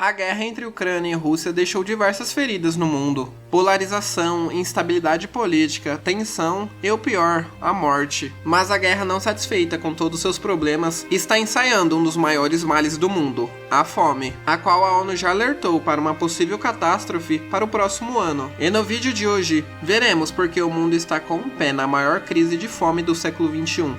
A guerra entre Ucrânia e Rússia deixou diversas feridas no mundo. Polarização, instabilidade política, tensão e, o pior, a morte. Mas a guerra, não satisfeita com todos seus problemas, está ensaiando um dos maiores males do mundo, a fome, a qual a ONU já alertou para uma possível catástrofe para o próximo ano. E no vídeo de hoje, veremos por que o mundo está com um pé na maior crise de fome do século XXI.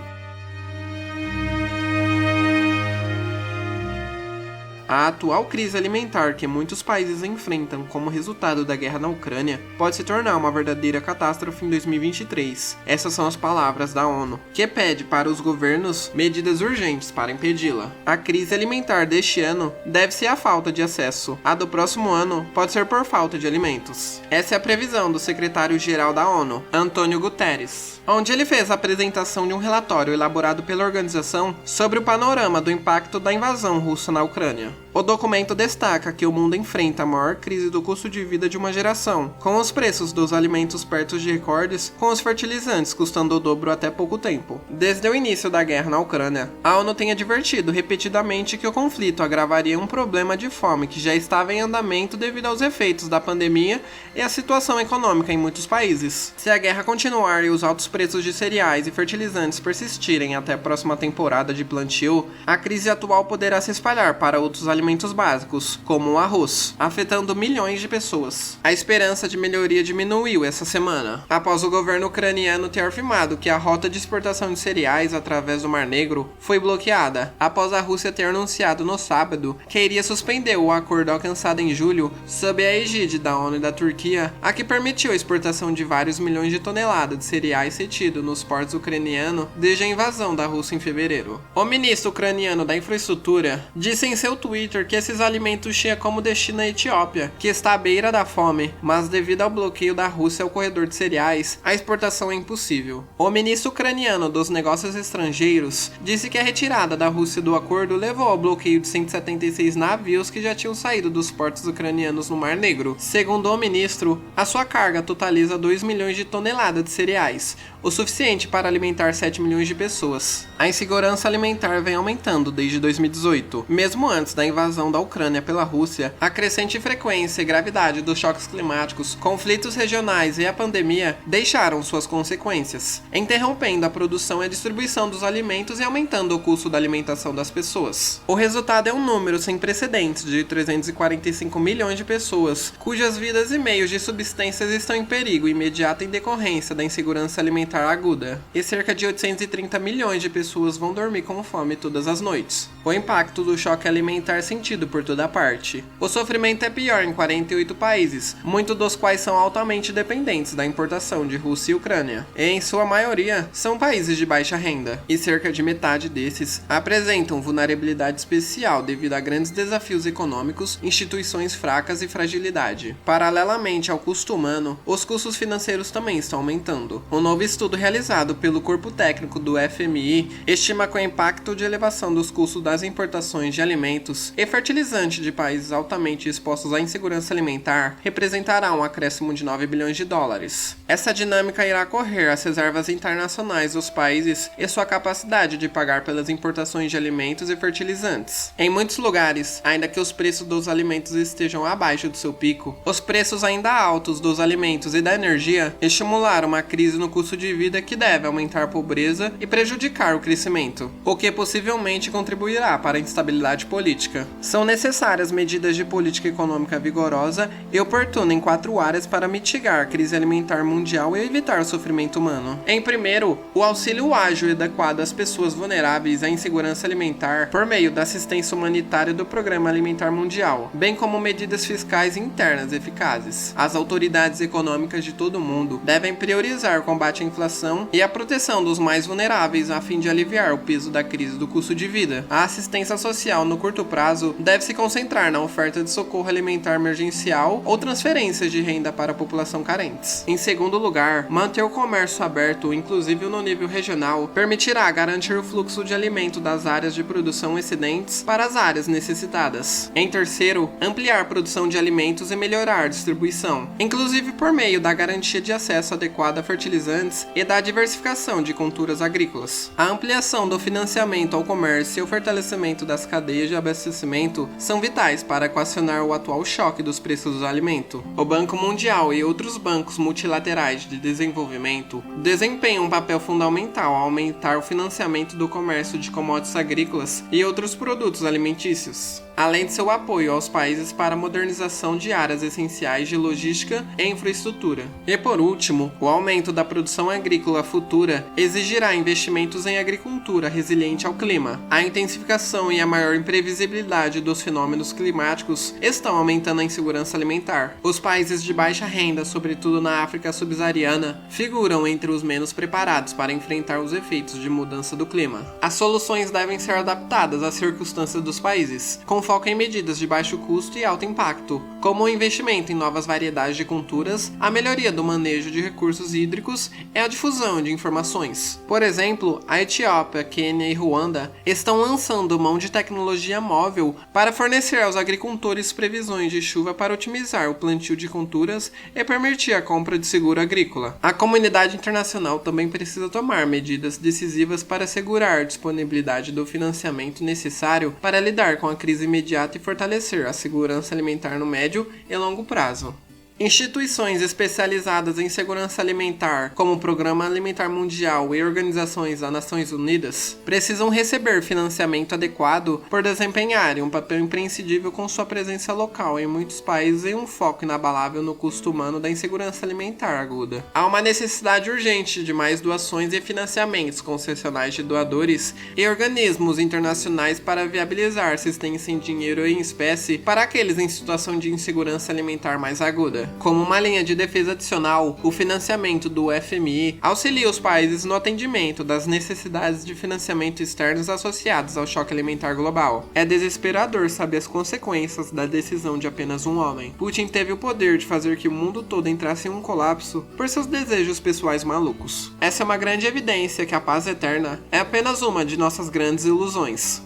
A atual crise alimentar que muitos países enfrentam como resultado da guerra na Ucrânia pode se tornar uma verdadeira catástrofe em 2023. Essas são as palavras da ONU, que pede para os governos medidas urgentes para impedi-la. A crise alimentar deste ano deve ser a falta de acesso. A do próximo ano pode ser por falta de alimentos. Essa é a previsão do secretário-geral da ONU, Antônio Guterres, onde ele fez a apresentação de um relatório elaborado pela organização sobre o panorama do impacto da invasão russa na Ucrânia. O documento destaca que o mundo enfrenta a maior crise do custo de vida de uma geração, com os preços dos alimentos perto de recordes, com os fertilizantes custando o dobro até pouco tempo. Desde o início da guerra na Ucrânia, a ONU tem advertido repetidamente que o conflito agravaria um problema de fome que já estava em andamento devido aos efeitos da pandemia e à situação econômica em muitos países. Se a guerra continuar e os altos preços de cereais e fertilizantes persistirem até a próxima temporada de plantio, a crise atual poderá se espalhar para outros alimentos básicos, como o arroz, afetando milhões de pessoas. A esperança de melhoria diminuiu essa semana, após o governo ucraniano ter afirmado que a rota de exportação de cereais através do Mar Negro foi bloqueada, após a Rússia ter anunciado no sábado que iria suspender o acordo alcançado em julho sob a egíde da ONU e da Turquia, a que permitiu a exportação de vários milhões de toneladas de cereais retidos nos portos ucranianos desde a invasão da Rússia em fevereiro. O ministro ucraniano da Infraestrutura disse em seu Twitter que esses alimentos tinham como destino a Etiópia, que está à beira da fome, mas devido ao bloqueio da Rússia ao corredor de cereais, a exportação é impossível. O ministro ucraniano dos Negócios Estrangeiros disse que a retirada da Rússia do acordo levou ao bloqueio de 176 navios que já tinham saído dos portos ucranianos no Mar Negro. Segundo o ministro, a sua carga totaliza 2 milhões de toneladas de cereais, o suficiente para alimentar 7 milhões de pessoas. A insegurança alimentar vem aumentando desde 2018, mesmo antes da invasão da Ucrânia pela Rússia. A crescente frequência e gravidade dos choques climáticos, conflitos regionais e a pandemia deixaram suas consequências, interrompendo a produção e a distribuição dos alimentos e aumentando o custo da alimentação das pessoas. O resultado é um número sem precedentes de 345 milhões de pessoas, cujas vidas e meios de subsistência estão em perigo imediato em decorrência da insegurança alimentar aguda, e cerca de 830 milhões de pessoas vão dormir com fome todas as noites. O impacto do choque alimentar sentido por toda parte. O sofrimento é pior em 48 países, muitos dos quais são altamente dependentes da importação de Rússia e Ucrânia, e em sua maioria são países de baixa renda, e cerca de metade desses apresentam vulnerabilidade especial devido a grandes desafios econômicos, instituições fracas e fragilidade. Paralelamente ao custo humano, os custos financeiros também estão aumentando. Um novo estudo realizado pelo corpo técnico do FMI estima que o impacto de elevação dos custos das importações de alimentos e fertilizantes de países altamente expostos à insegurança alimentar representará um acréscimo de 9 bilhões de dólares. Essa dinâmica irá correr às reservas internacionais dos países e sua capacidade de pagar pelas importações de alimentos e fertilizantes. Em muitos lugares, ainda que os preços dos alimentos estejam abaixo do seu pico, os preços ainda altos dos alimentos e da energia estimularam uma crise no custo de vida que deve aumentar a pobreza e prejudicar o crescimento, o que possivelmente contribuirá para a instabilidade política. São necessárias medidas de política econômica vigorosa e oportuna em 4 áreas para mitigar a crise alimentar mundial e evitar o sofrimento humano. Em primeiro, o auxílio ágil e adequado às pessoas vulneráveis à insegurança alimentar por meio da assistência humanitária do Programa Alimentar Mundial, bem como medidas fiscais internas eficazes. As autoridades econômicas de todo o mundo devem priorizar o combate à inflação e a proteção dos mais vulneráveis a fim de aliviar o peso da crise do custo de vida. A assistência social no curto prazo deve se concentrar na oferta de socorro alimentar emergencial ou transferências de renda para a população carentes. Em segundo lugar, manter o comércio aberto, inclusive no nível regional, permitirá garantir o fluxo de alimento das áreas de produção excedentes para as áreas necessitadas. Em terceiro, ampliar a produção de alimentos e melhorar a distribuição, inclusive por meio da garantia de acesso adequado a fertilizantes e da diversificação de culturas agrícolas. A ampliação do financiamento ao comércio e o fortalecimento das cadeias de abastecimento abastecimento são vitais para equacionar o atual choque dos preços do alimento. O Banco Mundial e outros bancos multilaterais de desenvolvimento desempenham um papel fundamental ao aumentar o financiamento do comércio de commodities agrícolas e outros produtos alimentícios, além de seu apoio aos países para a modernização de áreas essenciais de logística e infraestrutura. E por último, o aumento da produção agrícola futura exigirá investimentos em agricultura resiliente ao clima. A intensificação e a maior imprevisibilidade dos fenômenos climáticos estão aumentando a insegurança alimentar. Os países de baixa renda, sobretudo na África subsaariana, figuram entre os menos preparados para enfrentar os efeitos de mudança do clima. As soluções devem ser adaptadas às circunstâncias dos países, com foco em medidas de baixo custo e alto impacto, como o investimento em novas variedades de culturas, a melhoria do manejo de recursos hídricos e a difusão de informações. Por exemplo, a Etiópia, Quênia e Ruanda estão lançando mão de tecnologia móvel para fornecer aos agricultores previsões de chuva para otimizar o plantio de culturas e permitir a compra de seguro agrícola. A comunidade internacional também precisa tomar medidas decisivas para assegurar a disponibilidade do financiamento necessário para lidar com a crise imediata e fortalecer a segurança alimentar no médio e longo prazo. Instituições especializadas em segurança alimentar, como o Programa Alimentar Mundial e organizações das Nações Unidas, precisam receber financiamento adequado por desempenharem um papel imprescindível com sua presença local em muitos países e um foco inabalável no custo humano da insegurança alimentar aguda. Há uma necessidade urgente de mais doações e financiamentos concessionais de doadores e organismos internacionais para viabilizar assistência em dinheiro e em espécie para aqueles em situação de insegurança alimentar mais aguda. Como uma linha de defesa adicional, o financiamento do FMI auxilia os países no atendimento das necessidades de financiamento externos associadas ao choque alimentar global. É desesperador saber as consequências da decisão de apenas um homem. Putin teve o poder de fazer que o mundo todo entrasse em um colapso por seus desejos pessoais malucos. Essa é uma grande evidência que a paz eterna é apenas uma de nossas grandes ilusões.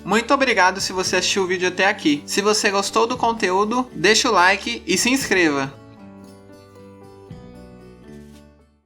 Muito obrigado se você assistiu o vídeo até aqui. Se você gostou do conteúdo, deixa o like e se inscreva.